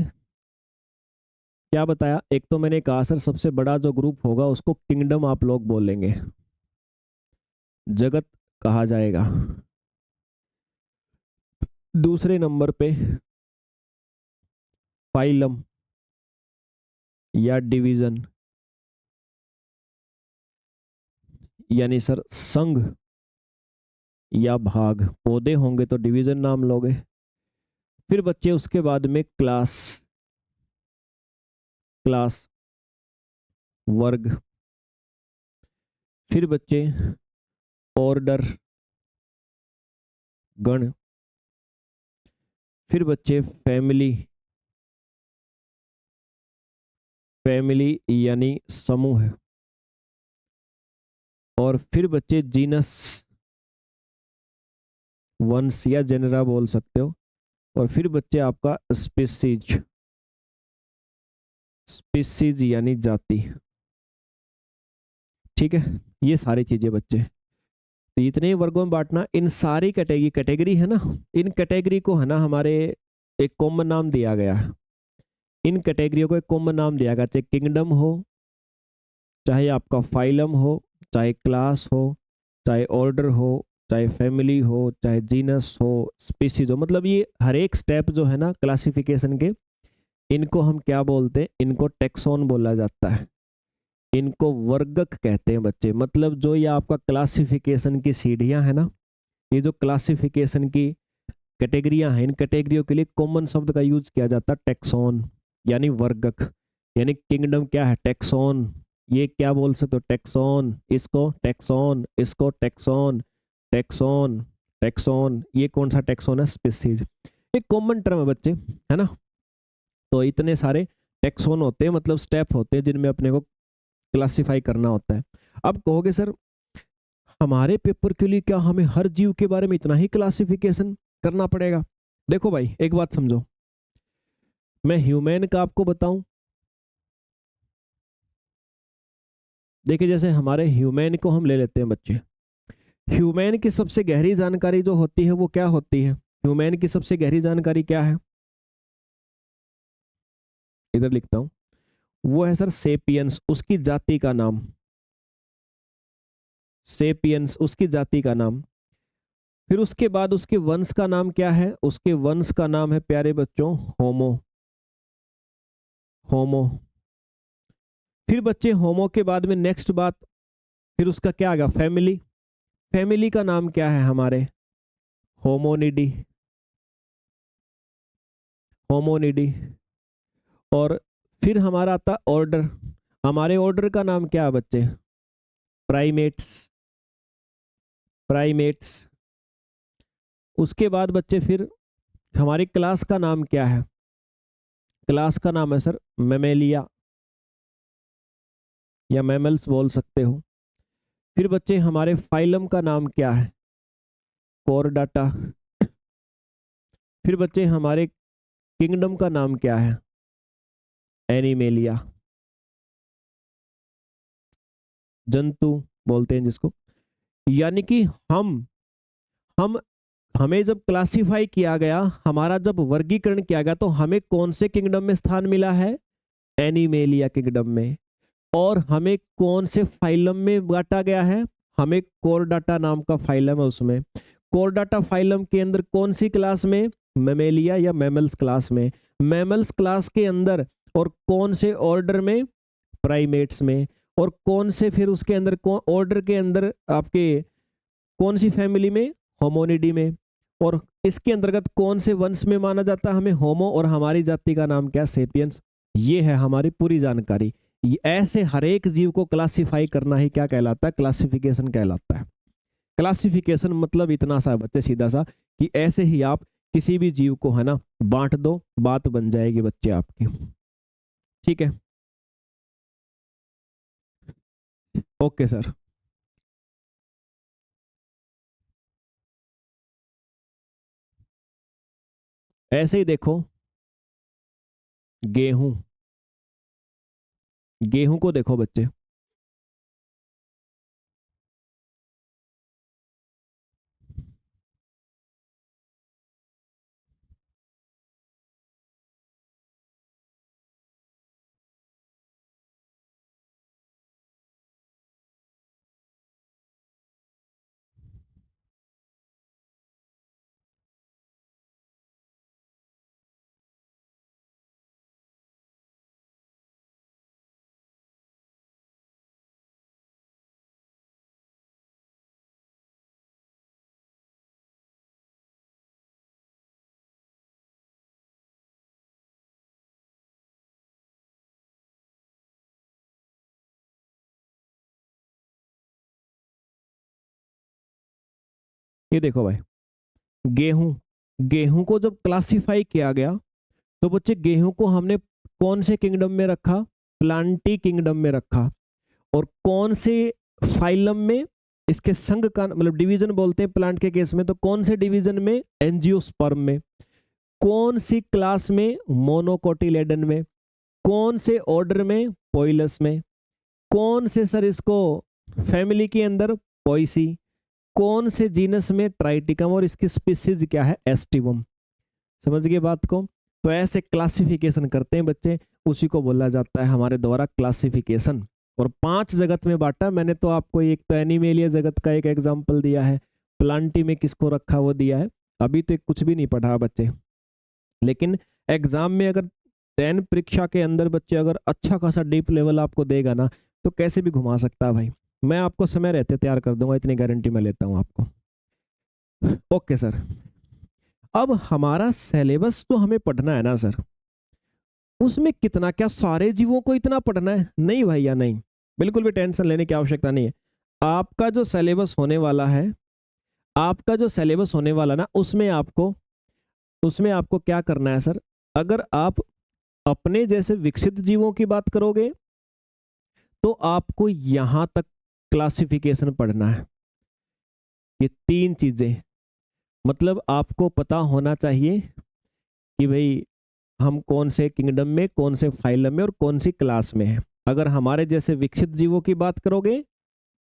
क्या बताया, एक तो मैंने कहा सर सबसे बड़ा जो ग्रुप होगा उसको किंगडम आप लोग बोलेंगे, जगत कहा जाएगा। दूसरे नंबर पे फाइलम या डिवीजन, यानी सर संघ या भाग। पौधे होंगे तो डिवीजन नाम लोगे। फिर बच्चे उसके बाद में क्लास, क्लास वर्ग। फिर बच्चे ऑर्डर गण। फिर बच्चे फैमिली, फैमिली यानी समूह। और फिर बच्चे जीनस, वंश या जेनरा बोल सकते हो। और फिर बच्चे आपका स्पीसीज, स्पीसीज यानी जाति। ठीक है, ये सारी चीजें बच्चे, तो इतने वर्गों में बांटना। इन सारी कैटेगरी, कैटेगरी है ना, इन कैटेगरी को है ना हमारे एक कॉमन नाम दिया गया है। इन कैटेगरियों को एक कॉमन नाम दिया गया, चाहे किंगडम हो, चाहे आपका फाइलम हो, चाहे क्लास हो, चाहे ऑर्डर हो, चाहे फैमिली हो, चाहे जीनस हो, स्पीसीज हो। मतलब ये हर एक स्टेप जो है ना क्लासिफिकेशन के, इनको हम क्या बोलते हैं, इनको टेक्सोन बोला जाता है, इनको वर्गक कहते हैं बच्चे। मतलब जो ये आपका क्लासिफिकेशन की सीढ़ियां है ना, ये जो क्लासिफिकेशन की कैटेगरियां हैं, इन कैटेगरियों के लिए कॉमन शब्द का यूज किया जाता है टेक्सोन, यानी वर्गक। यानी किंगडम क्या है, टेक्सोन। ये क्या बोल सकते हो, टेक्सोन, इसको टेक्सोन, इसको टेक्सोन, टेक्सोन, टेक्सोन। ये कौन सा टेक्सोन है, स्पीसीज। एक कॉमन टर्म है बच्चे, है ना। तो इतने सारे टेक्सोन होते हैं, मतलब स्टेप होते हैं जिनमें अपने को क्लासिफाई करना होता है। अब कहोगे सर हमारे पेपर के लिए क्या हमें हर जीव के बारे में इतना ही क्लासिफिकेशन करना पड़ेगा। देखो भाई एक बात समझो, मैं ह्यूमन का आपको बताऊं। देखिए जैसे हमारे ह्यूमन को हम ले लेते हैं बच्चे, ह्यूमन की सबसे गहरी जानकारी जो होती है वो क्या होती है, ह्यूमन की सबसे गहरी जानकारी क्या है, इधर लिखता हूं, वो है सर सेपियंस, उसकी जाति का नाम, सेपियंस उसकी जाति का नाम। फिर उसके बाद उसके वंश का नाम क्या है, उसके वंश का नाम है प्यारे बच्चों होमो, होमो। फिर बच्चे होमो के बाद में नेक्स्ट बात, फिर उसका क्या आ गया, फैमिली। फैमिली का नाम क्या है हमारे, होमोनिडी, होमोनिडी। और फिर हमारा आता ऑर्डर, हमारे ऑर्डर का नाम क्या है बच्चे, प्राइमेट्स, प्राइमेट्स। उसके बाद बच्चे फिर हमारी क्लास का नाम क्या है, क्लास का नाम है सर मेमेलिया या मैमल्स बोल सकते हो। फिर बच्चे हमारे फाइलम का नाम क्या है, कोरडाटा। फिर बच्चे हमारे किंगडम का नाम क्या है, एनिमेलिया, जंतु बोलते हैं जिसको। यानी कि हम हमें जब क्लासिफाई किया गया, हमारा जब वर्गीकरण किया गया, तो हमें कौन से किंगडम में स्थान मिला है? एनिमेलिया किंगडम में। और हमें कौन से फाइलम में बांटा गया है? हमें कोरडाटा नाम का फाइलम है, उसमें। कोरडाटा फाइलम के अंदर कौन सी क्लास में? मेमेलिया या मैमल्स क्लास में। मैमल्स क्लास के अंदर और कौन से ऑर्डर में? प्राइमेट्स में। और कौन से फिर उसके अंदर ऑर्डर के अंदर आपके कौन सी फैमिली में? होमोनिडी में। और इसके अंतर्गत कौन से वंश में माना जाता है हमें? होमो। और हमारी जाति का नाम क्या? सेपियंस। ये है हमारी पूरी जानकारी। ऐसे हर एक जीव को क्लासिफाई करना ही क्या कहलाता है? क्लासिफिकेशन कहलाता है। क्लासिफिकेशन मतलब इतना सा बच्चे, सीधा सा, कि ऐसे ही आप किसी भी जीव को है ना बांट दो, बात बन जाएगी बच्चे आपकी। ठीक है, ओके सर। ऐसे ही देखो, गेहूं, गेहूं को देखो बच्चे। ये देखो भाई, गेहूं, गेहूं को जब क्लासिफाई किया गया, तो बच्चे गेहूं को हमने कौन से किंगडम में रखा? प्लांटी किंगडम में रखा। और कौन से फाइलम में? इसके संघ का मतलब डिवीजन बोलते हैं प्लांट के केस में, तो कौन से डिवीजन में? एंजियोस्पर्म में। कौन सी क्लास में? मोनोकोटिलेडन में। कौन से ऑर्डर में? पोइलस में। कौन से सर इसको फैमिली के अंदर? पोइसी। कौन से जीनस में? ट्राइटिकम। और इसकी स्पीसीज क्या है? एस्टिवम। समझ गए बात को? तो ऐसे क्लासिफिकेशन करते हैं बच्चे, उसी को बोला जाता है हमारे द्वारा क्लासिफिकेशन। और 5 जगत में बांटा मैंने तो आपको। एक तो एनिमेलिया जगत का एक एग्जांपल दिया है, प्लांटी में किसको रखा वो दिया है। अभी तो कुछ भी नहीं पढ़ा बच्चे, लेकिन एग्जाम में अगर 10 परीक्षा के अंदर बच्चे अगर अच्छा खासा डीप लेवल आपको देगा ना, तो कैसे भी घुमा सकता है भाई। मैं आपको समय रहते तैयार कर दूंगा, इतनी गारंटी मैं लेता हूं आपको। Okay sir. अब हमारा सिलेबस तो हमें पढ़ना है ना सर, उसमें कितना क्या सारे जीवों को इतना पढ़ना है? नहीं भैया नहीं, बिल्कुल भी टेंशन लेने की आवश्यकता नहीं है। आपका जो सिलेबस होने वाला है, आपका जो सिलेबस होने वाला ना, उसमें आपको क्या करना है सर? अगर आप अपने जैसे विकसित जीवों की बात करोगे, तो आपको यहां तक क्लासिफिकेशन पढ़ना है। ये 3 चीजें, मतलब आपको पता होना चाहिए कि भाई हम कौन से किंगडम में, कौन से फाइलम में और कौन सी क्लास में है। अगर हमारे जैसे विकसित जीवों की बात करोगे,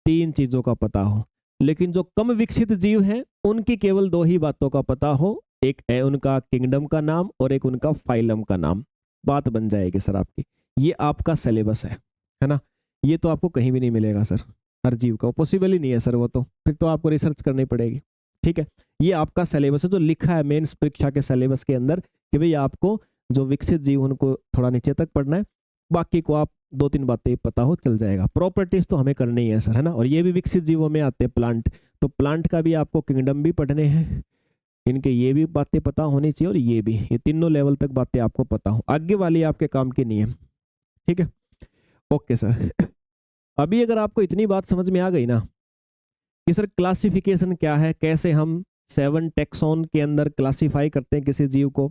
3 चीजों का पता हो। लेकिन जो कम विकसित जीव हैं, उनकी केवल 2 ही बातों का पता हो, एक है उनका किंगडम का नाम और एक उनका फाइलम का नाम। बात बन जाएगी सर आपकी। ये आपका सिलेबस है ना। ये तो आपको कहीं भी नहीं मिलेगा सर, हर जीव का पॉसिबल ही नहीं है सर, वो तो फिर तो आपको रिसर्च करनी पड़ेगी। ठीक है, ये आपका सिलेबस है जो लिखा है मेंस परीक्षा के सिलेबस के अंदर, कि भाई आपको जो विकसित जीव उनको थोड़ा नीचे तक पढ़ना है, बाकी को आप 2-3 बातें पता हो चल जाएगा। प्रॉपर्टीज तो हमें करनी है सर, है ना। और ये भी विकसित जीवों में आते हैं, प्लांट, तो प्लांट का भी आपको किंगडम भी पढ़ने हैं, इनके ये भी बातें पता होनी चाहिए, और ये भी, ये तीनों लेवल तक बातें आपको पता हो। आगे वाली आपके काम की नहीं है। ठीक है, ओके सर। अभी अगर आपको इतनी बात समझ में आ गई ना कि सर क्लासिफिकेशन क्या है, कैसे हम 7 टेक्सोन के अंदर क्लासिफाई करते हैं किसी जीव को।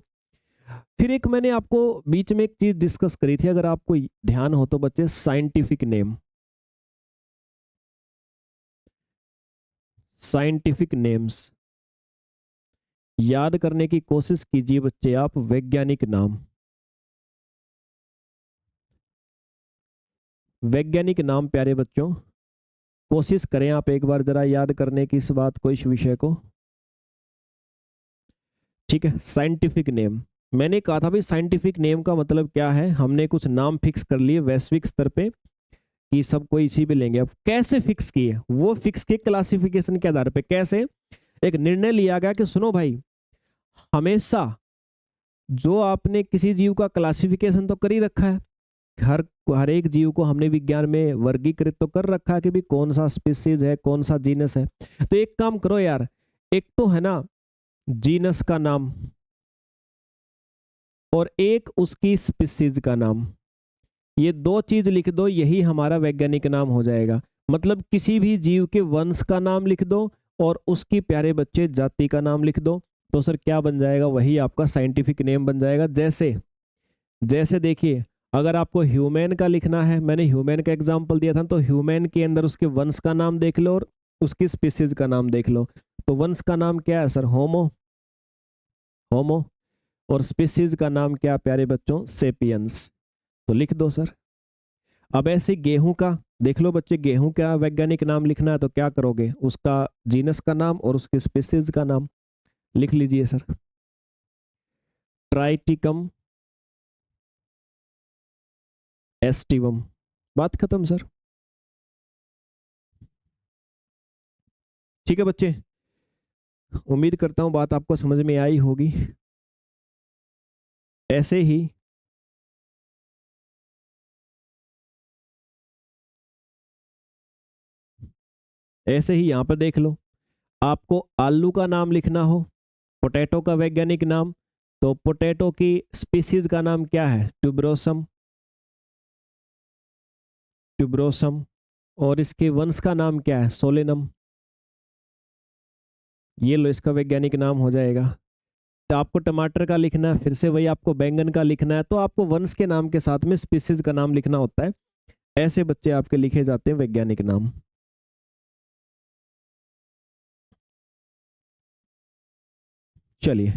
फिर एक मैंने आपको बीच में एक चीज डिस्कस करी थी, अगर आपको ध्यान हो तो बच्चे, साइंटिफिक नेम। साइंटिफिक नेम्स याद करने की कोशिश कीजिए बच्चे आप, वैज्ञानिक नाम। वैज्ञानिक नाम प्यारे बच्चों, कोशिश करें आप एक बार जरा याद करने की इस बात को, इस विषय को। ठीक है, साइंटिफिक नेम। मैंने कहा था भाई साइंटिफिक नेम का मतलब क्या है, हमने कुछ नाम फिक्स कर लिए वैश्विक स्तर पे कि सबको इसी पे लेंगे। अब कैसे फिक्स किए, वो फिक्स किए क्लासिफिकेशन के आधार पे। कैसे, एक निर्णय लिया गया कि सुनो भाई, हमेशा जो आपने किसी जीव का क्लासिफिकेशन तो कर ही रखा है, हर हर एक जीव को हमने विज्ञान में वर्गीकृत तो कर रखा है कि भाई कौन सा स्पीसीज है, कौन सा जीनस है। तो एक काम करो यार, एक तो है ना जीनस का नाम और एक उसकी स्पीसीज का नाम, ये दो चीज लिख दो, यही हमारा वैज्ञानिक नाम हो जाएगा। मतलब किसी भी जीव के वंश का नाम लिख दो और उसकी प्यारे बच्चे जाति का नाम लिख दो, तो सर क्या बन जाएगा, वही आपका साइंटिफिक नेम बन जाएगा। जैसे जैसे देखिए, अगर आपको ह्यूमन का लिखना है, मैंने ह्यूमन का एग्जांपल दिया था, तो ह्यूमन के अंदर उसके वंश का नाम देख लो और उसकी स्पीसीज का नाम देख लो। तो वंश का नाम क्या है सर, होमो, होमो। और स्पीसीज का नाम क्या प्यारे बच्चों, सेपियंस। तो लिख दो सर। अब ऐसे गेहूं का देख लो बच्चे, गेहूं का वैज्ञानिक नाम लिखना है तो क्या करोगे, उसका जीनस का नाम और उसकी स्पीसीज का नाम लिख लीजिए सर, ट्राइटिकम एस्टिवम। बात खत्म सर। ठीक है बच्चे, उम्मीद करता हूं बात आपको समझ में आई होगी। ऐसे ही यहां पर देख लो, आपको आलू का नाम लिखना हो, पोटैटो का वैज्ञानिक नाम, तो पोटैटो की स्पीसीज का नाम क्या है, ट्यूबरोसम, ट्यूबरोसम। और इसके वंश का नाम क्या है, सोलेनम। ये लो, इसका वैज्ञानिक नाम हो जाएगा। तो आपको टमाटर का लिखना है, फिर से वही आपको बैंगन का लिखना है, तो आपको वंश के नाम के साथ में स्पीसीज का नाम लिखना होता है। ऐसे बच्चे आपके लिखे जाते हैं वैज्ञानिक नाम। चलिए,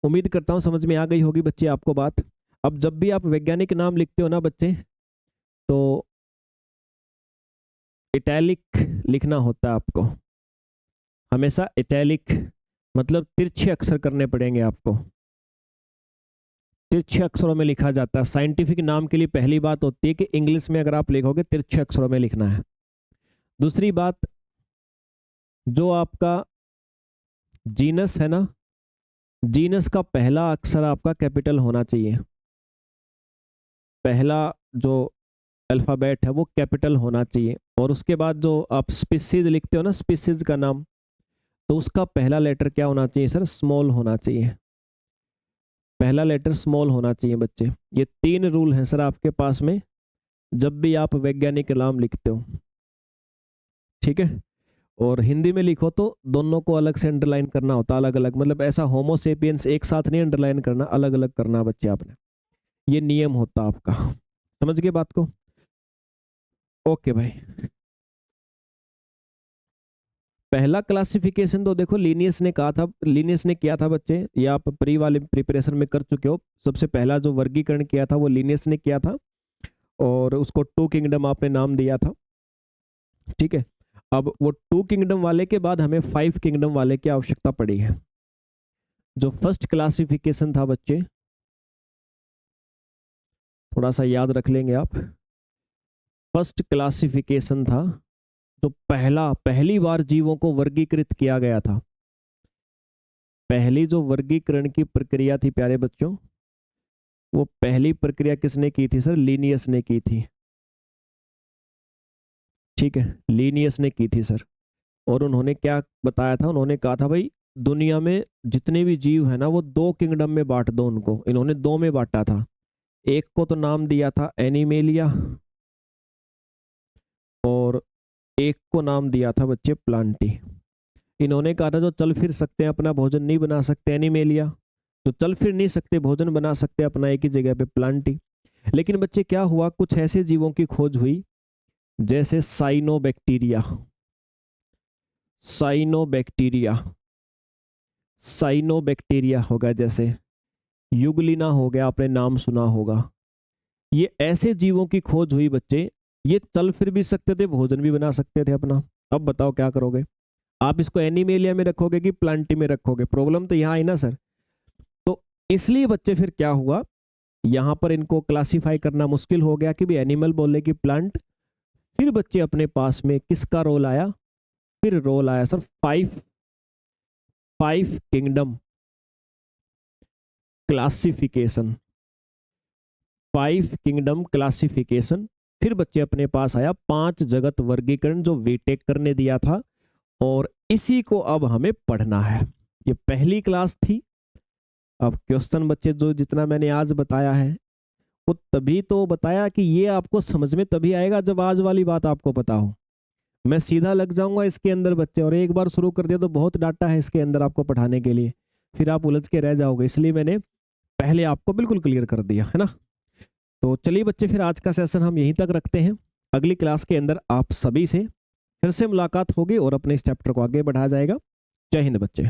उम्मीद करता हूं समझ में आ गई होगी बच्चे आपको बात। अब जब भी आप वैज्ञानिक नाम लिखते हो ना बच्चे, तो इटैलिक लिखना होता है आपको, हमेशा इटैलिक, मतलब तिरछे अक्षर करने पड़ेंगे आपको, तिरछे अक्षरों में लिखा जाता है। साइंटिफिक नाम के लिए पहली बात होती है कि इंग्लिश में अगर आप लिखोगे तिरछे अक्षरों में लिखना है। दूसरी बात, जो आपका जीनस है ना, जीनस का पहला अक्षर आपका कैपिटल होना चाहिए, पहला जो अल्फाबेट है वो कैपिटल होना चाहिए। और उसके बाद जो आप स्पीसीज लिखते हो ना, स्पीसीज का नाम, तो उसका पहला लेटर क्या होना चाहिए सर, स्मॉल होना चाहिए, पहला लेटर स्मॉल होना चाहिए बच्चे। ये 3 रूल हैं सर आपके पास में जब भी आप वैज्ञानिक नाम लिखते हो। ठीक है, और हिंदी में लिखो तो दोनों को अलग से अंडरलाइन करना होता, अलग अलग, मतलब ऐसा होमोसेपियंस एक साथ नहीं अंडरलाइन करना, अलग अलग करना बच्चे आपने, ये नियम होता आपका। समझ गए बात को? ओके भाई, पहला क्लासिफिकेशन तो देखो लीनियस ने कहा था, लीनियस ने किया था बच्चे, ये आप प्री वाले प्रिपरेशन में कर चुके हो। सबसे पहला जो वर्गीकरण किया था वो लीनियस ने किया था, और उसको 2 किंगडम आपने नाम दिया था। ठीक है, अब वो 2 किंगडम वाले के बाद हमें 5 किंगडम वाले की आवश्यकता पड़ी है। जो फर्स्ट क्लासिफिकेशन था बच्चे, थोड़ा सा याद रख लेंगे आप, फर्स्ट क्लासिफिकेशन था जो पहली बार जीवों को वर्गीकृत किया गया था। पहली जो वर्गीकरण की प्रक्रिया थी प्यारे बच्चों, वो पहली प्रक्रिया किसने की थी सर, लीनियस ने की थी। ठीक है, लीनियस ने की थी सर। और उन्होंने क्या बताया था, उन्होंने कहा था भाई दुनिया में जितने भी जीव है ना वो 2 किंगडम में बांट दो उनको। इन्होंने 2 में बांटा था, एक को तो नाम दिया था एनिमेलिया, और एक को नाम दिया था बच्चे प्लांटी। इन्होंने कहा था जो चल फिर सकते हैं अपना भोजन नहीं बना सकते एनिमेलिया, जो चल फिर नहीं सकते भोजन बना सकते अपना एक ही जगह पे प्लांटी। लेकिन बच्चे क्या हुआ, कुछ ऐसे जीवों की खोज हुई जैसे साइनोबैक्टीरिया, साइनोबैक्टीरिया, साइनोबैक्टीरिया होगा, जैसे युगलिना हो गया, आपने नाम सुना होगा। ये ऐसे जीवों की खोज हुई बच्चे ये चल फिर भी सकते थे, भोजन भी बना सकते थे अपना। अब बताओ क्या करोगे? आप इसको एनिमेलिया में रखोगे कि प्लांटी में रखोगे? प्रॉब्लम तो यहाँ आई ना सर। तो इसलिए बच्चे फिर क्या हुआ, यहाँ पर इनको क्लासिफाई करना मुश्किल हो गया कि भी एनिमल बोले कि प्लांट। फिर बच्चे अपने पास में किसका रोल आया? फिर रोल आया sir five kingdom classification. Five kingdom classification. फिर बच्चे अपने पास आया 5 जगत वर्गीकरण जो वेटेक करने दिया था, और इसी को अब हमें पढ़ना है। ये पहली क्लास थी। अब क्वेश्चन बच्चे जो जितना मैंने आज बताया है वो तभी तो बताया कि ये आपको समझ में तभी आएगा जब आज वाली बात आपको पता हो। मैं सीधा लग जाऊंगा इसके अंदर बच्चे, और एक बार शुरू कर दिया तो बहुत डाटा है इसके अंदर आपको पढ़ाने के लिए, फिर आप उलझ के रह जाओगे। इसलिए मैंने पहले आपको बिल्कुल क्लियर कर दिया है ना। तो चलिए बच्चे, फिर आज का सेशन हम यहीं तक रखते हैं। अगली क्लास के अंदर आप सभी से फिर से मुलाकात होगी और अपने इस चैप्टर को आगे बढ़ाया जाएगा। जय हिंद बच्चे।